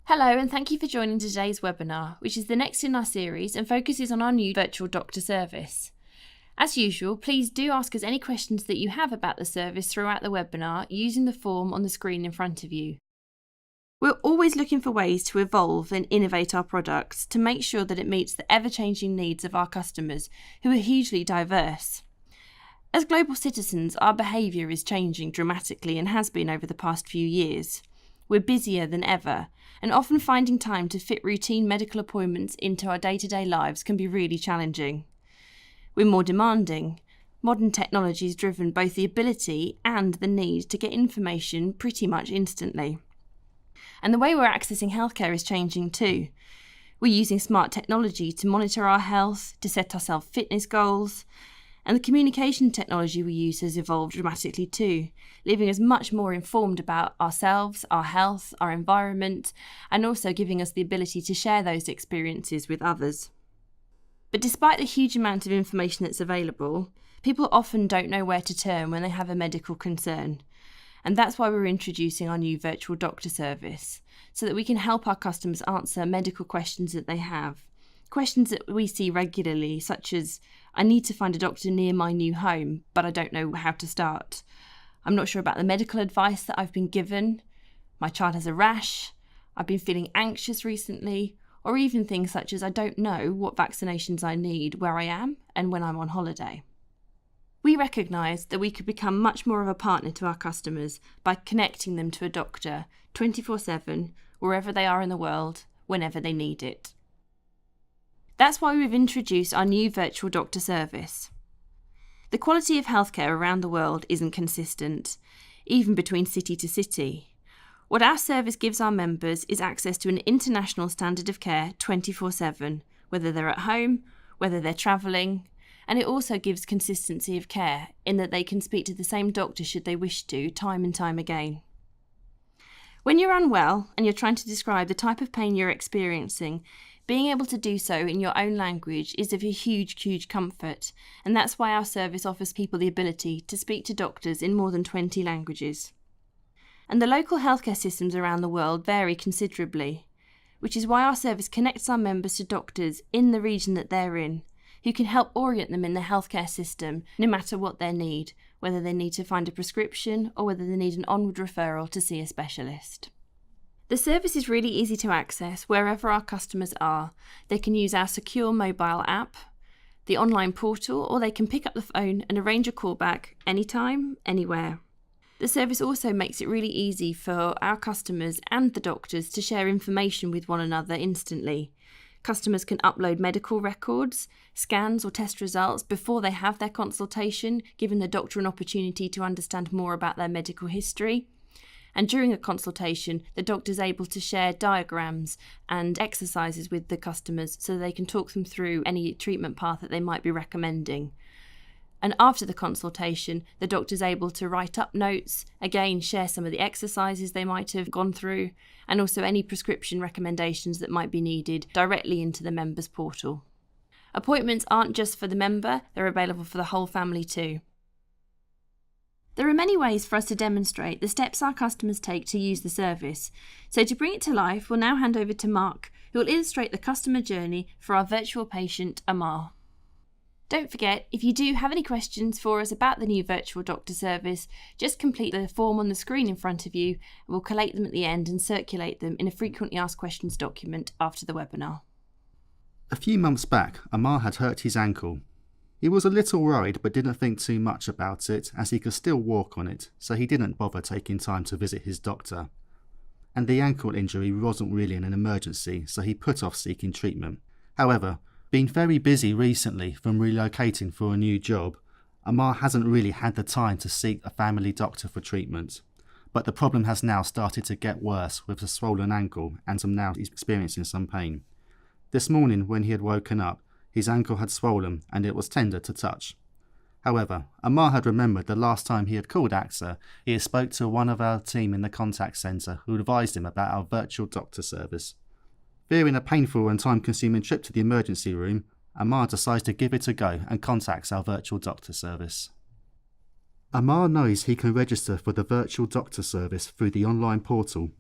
Hello and thank you for joining today's webinar, which is the next in our series and focuses on our new virtual doctor service. As usual, please do ask us any questions that you have about the service throughout the webinar using the form on the screen in front of you. We're always looking for ways to evolve and innovate our products to make sure that it meets the ever-changing needs of our customers, who are hugely diverse. As global citizens, our behaviour is changing dramatically and has been over the past few years. We're busier than ever, and often finding time to fit routine medical appointments into our day-to-day lives can be really challenging. We're more demanding. Modern technology has driven both the ability and the need to get information pretty much instantly. And the way we're accessing healthcare is changing too. We're using smart technology to monitor our health, to set ourselves fitness goals, and the communication technology we use has evolved dramatically too, leaving us much more informed about ourselves, our health, our environment, and also giving us the ability to share those experiences with others. But despite the huge amount of information that's available, people often don't know where to turn when they have a medical concern. And that's why we're introducing our new virtual doctor service, so that we can help our customers answer medical questions that they have. Questions that we see regularly, such as, I need to find a doctor near my new home, but I don't know how to start. I'm not sure about the medical advice that I've been given. My child has a rash. I've been feeling anxious recently. Or even things such as, I don't know what vaccinations I need where I am and when I'm on holiday. We recognise that we could become much more of a partner to our customers by connecting them to a doctor 24/7, wherever they are in the world, whenever they need it. That's why we've introduced our new virtual doctor service. The quality of healthcare around the world isn't consistent, even between city to city. What our service gives our members is access to an international standard of care 24/7, whether they're at home, whether they're travelling, and it also gives consistency of care in that they can speak to the same doctor should they wish to, time and time again. When you're unwell and you're trying to describe the type of pain you're experiencing, being able to do so in your own language is of a huge comfort, and that's why our service offers people the ability to speak to doctors in more than 20 languages. And the local healthcare systems around the world vary considerably, which is why our service connects our members to doctors in the region that they're in, who can help orient them in the healthcare system no matter what their need, whether they need to find a prescription or whether they need an onward referral to see a specialist. The service is really easy to access wherever our customers are. They can use our secure mobile app, the online portal, or they can pick up the phone and arrange a callback anytime, anywhere. The service also makes it really easy for our customers and the doctors to share information with one another instantly. Customers can upload medical records, scans or test results before they have their consultation, giving the doctor an opportunity to understand more about their medical history. And during a consultation, the doctor is able to share diagrams and exercises with the customers so they can talk them through any treatment path that they might be recommending. And after the consultation, the doctor is able to write up notes, again share some of the exercises they might have gone through, and also any prescription recommendations that might be needed directly into the members' portal. Appointments aren't just for the member, they're available for the whole family too. There are many ways for us to demonstrate the steps our customers take to use the service. So to bring it to life, we'll now hand over to Mark, who will illustrate the customer journey for our virtual patient, Amar. Don't forget, if you do have any questions for us about the new virtual doctor service, just complete the form on the screen in front of you, and we'll collate them at the end and circulate them in a frequently asked questions document after the webinar. A few months back, Amar had hurt his ankle. He was a little worried but didn't think too much about it, as he could still walk on it, so he didn't bother taking time to visit his doctor. And the ankle injury wasn't really an emergency, so he put off seeking treatment. However, being very busy recently from relocating for a new job, Amar hasn't really had the time to seek a family doctor for treatment. But the problem has now started to get worse with a swollen ankle, and now he's experiencing some pain. This morning when he had woken up, his ankle had swollen and it was tender to touch. However, Amar had remembered the last time he had called AXA, he had spoke to one of our team in the contact centre who advised him about our virtual doctor service. Fearing a painful and time-consuming trip to the emergency room, Amar decides to give it a go and contacts our virtual doctor service. Amar knows he can register for the virtual doctor service through the online portal,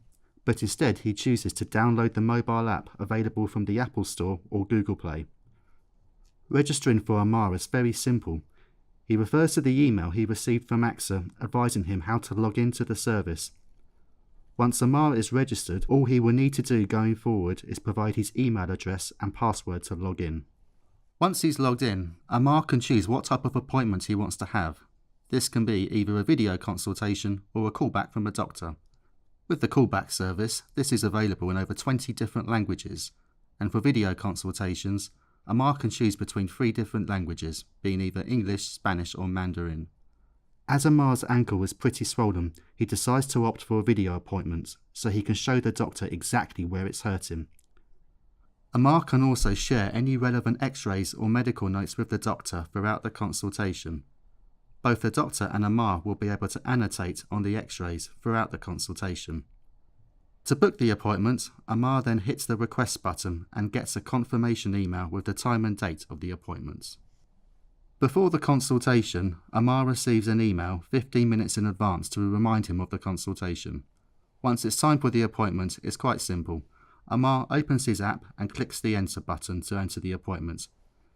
but instead he chooses to download the mobile app available from the Apple Store or Google Play. Registering for Amar is very simple. He refers to the email he received from AXA advising him how to log into the service. Once Amar is registered, all he will need to do going forward is provide his email address and password to log in. Once he's logged in, Amar can choose what type of appointment he wants to have. This can be either a video consultation or a callback from a doctor. With the callback service, this is available in over 20 different languages, and for video consultations, Amar can choose between 3 different languages, being either English, Spanish or Mandarin. As Amar's ankle is pretty swollen, he decides to opt for a video appointment, so he can show the doctor exactly where it's hurting. Amar can also share any relevant x-rays or medical notes with the doctor throughout the consultation. Both the doctor and Amar will be able to annotate on the x-rays throughout the consultation. To book the appointment, Amar then hits the request button and gets a confirmation email with the time and date of the appointment. Before the consultation, Amar receives an email 15 minutes in advance to remind him of the consultation. Once it's time for the appointment, it's quite simple. Amar opens his app and clicks the enter button to enter the appointment.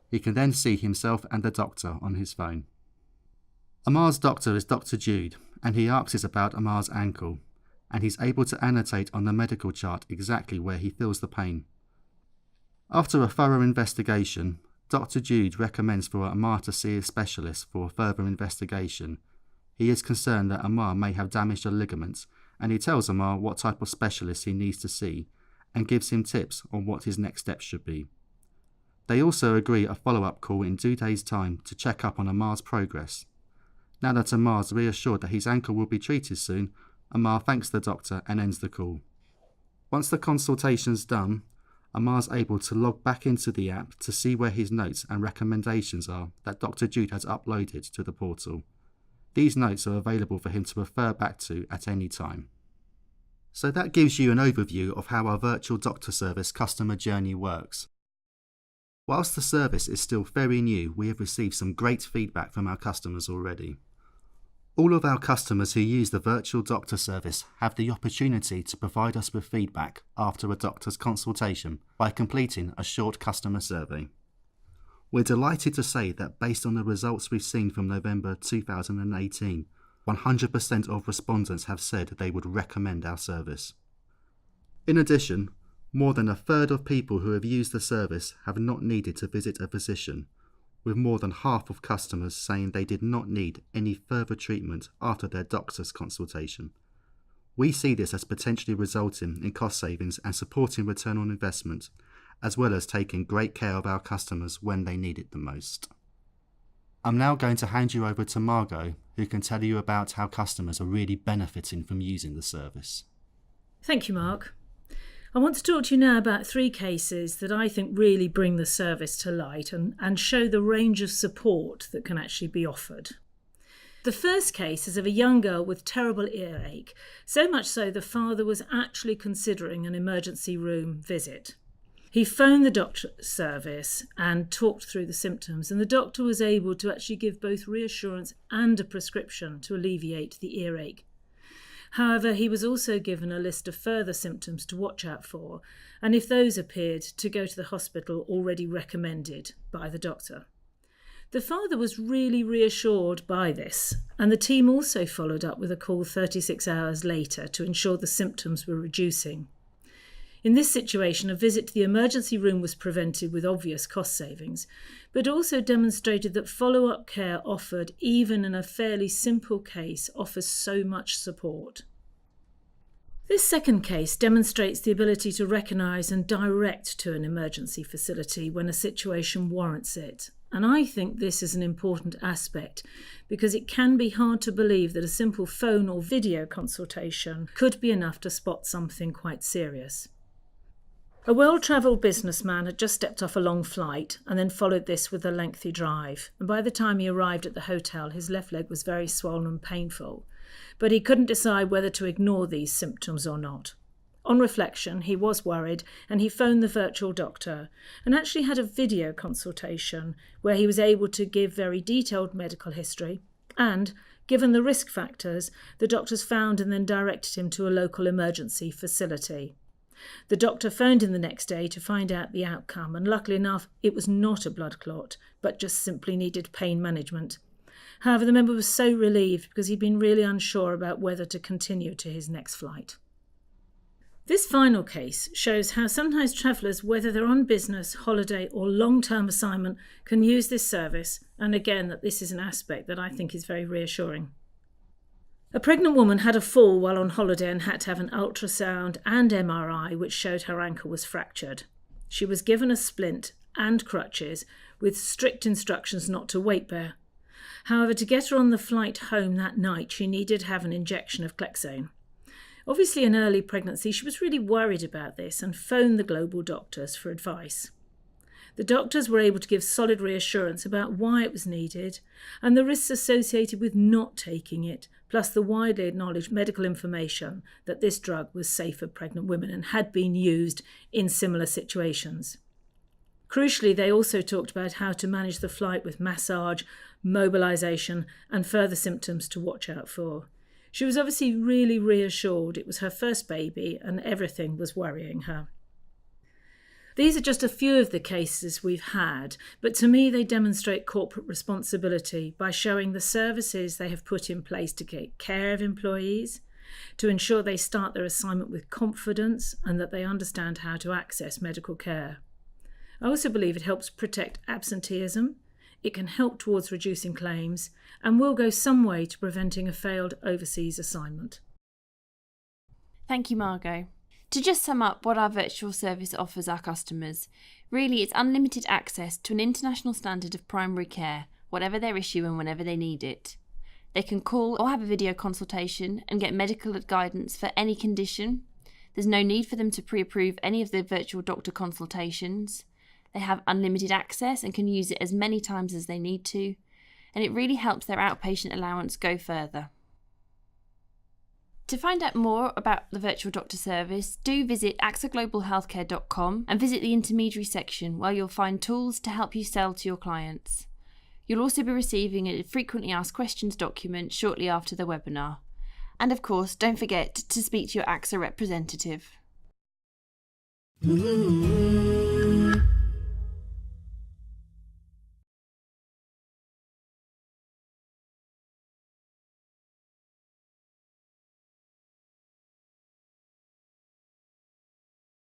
He can then see himself and the doctor on his phone. Amar's doctor is Dr. Jude, and he asks about Amar's ankle, and he's able to annotate on the medical chart exactly where he feels the pain. After a thorough investigation, Dr. Jude recommends for Amar to see a specialist for a further investigation. He is concerned that Amar may have damaged a ligament, and he tells Amar what type of specialist he needs to see, and gives him tips on what his next steps should be. They also agree a follow-up call in 2 days' time to check up on Amar's progress. Now that Amar's reassured that his ankle will be treated soon, Amar thanks the doctor and ends the call. Once the consultation's done, Amar's able to log back into the app to see where his notes and recommendations are that Dr. Jude has uploaded to the portal. These notes are available for him to refer back to at any time. So that gives you an overview of how our virtual doctor service customer journey works. Whilst the service is still very new, we have received some great feedback from our customers already. All of our customers who use the virtual doctor service have the opportunity to provide us with feedback after a doctor's consultation by completing a short customer survey. We're delighted to say that based on the results we've seen from November 2018, 100% of respondents have said they would recommend our service. In addition, more than a third of people who have used the service have not needed to visit a physician, with more than half of customers saying they did not need any further treatment after their doctor's consultation. We see this as potentially resulting in cost savings and supporting return on investment, as well as taking great care of our customers when they need it the most. I'm now going to hand you over to Margot, who can tell you about how customers are really benefiting from using the service. Thank you, Mark. I want to talk to you now about 3 cases that I think really bring the service to light and show the range of support that can actually be offered. The first case is of a young girl with terrible earache, so much so the father was actually considering an emergency room visit. He phoned the doctor's service and talked through the symptoms, and the doctor was able to actually give both reassurance and a prescription to alleviate the earache. However, he was also given a list of further symptoms to watch out for, and if those appeared, to go to the hospital already recommended by the doctor. The father was really reassured by this, and the team also followed up with a call 36 hours later to ensure the symptoms were reducing. In this situation, a visit to the emergency room was prevented with obvious cost savings, but also demonstrated that follow-up care offered, even in a fairly simple case, offers so much support. This second case demonstrates the ability to recognise and direct to an emergency facility when a situation warrants it. And I think this is an important aspect because it can be hard to believe that a simple phone or video consultation could be enough to spot something quite serious. A well-travelled businessman had just stepped off a long flight and then followed this with a lengthy drive. And by the time he arrived at the hotel, his left leg was very swollen and painful. But he couldn't decide whether to ignore these symptoms or not. On reflection, he was worried and he phoned the virtual doctor and actually had a video consultation where he was able to give very detailed medical history and Given the risk factors, the doctors found and then directed him to a local emergency facility. The doctor phoned him the next day to find out the outcome, and luckily enough, it was not a blood clot, but just simply needed pain management. However, the member was so relieved because he'd been really unsure about whether to continue to his next flight. This final case shows how sometimes travellers, whether they're on business, holiday or long-term assignment, can use this service, and again that this is an aspect that I think is very reassuring. A pregnant woman had a fall while on holiday and had to have an ultrasound and MRI which showed her ankle was fractured. She was given a splint and crutches with strict instructions not to weight bear. However, to get her on the flight home that night, she needed to have an injection of Clexane. Obviously, in early pregnancy, she was really worried about this and phoned the global doctors for advice. The doctors were able to give solid reassurance about why it was needed and the risks associated with not taking it, plus the widely acknowledged medical information that this drug was safe for pregnant women and had been used in similar situations. Crucially, they also talked about how to manage the flight with massage, mobilisation and further symptoms to watch out for. She was obviously really reassured it was her first baby and everything was worrying her. These are just a few of the cases we've had, but to me they demonstrate corporate responsibility by showing the services they have put in place to take care of employees, to ensure they start their assignment with confidence and that they understand how to access medical care. I also believe it helps protect absenteeism, it can help towards reducing claims, and will go some way to preventing a failed overseas assignment. Thank you, Margot. To just sum up what our virtual service offers our customers, really it's unlimited access to an international standard of primary care, whatever their issue and whenever they need it. They can call or have a video consultation and get medical guidance for any condition. There's no need for them to pre-approve any of the virtual doctor consultations. They have unlimited access and can use it as many times as they need to, and it really helps their outpatient allowance go further. To find out more about the virtual doctor service, do visit axaglobalhealthcare.com and visit the intermediary section where you'll find tools to help you sell to your clients. You'll also be receiving a frequently asked questions document shortly after the webinar. And of course, don't forget to speak to your AXA representative.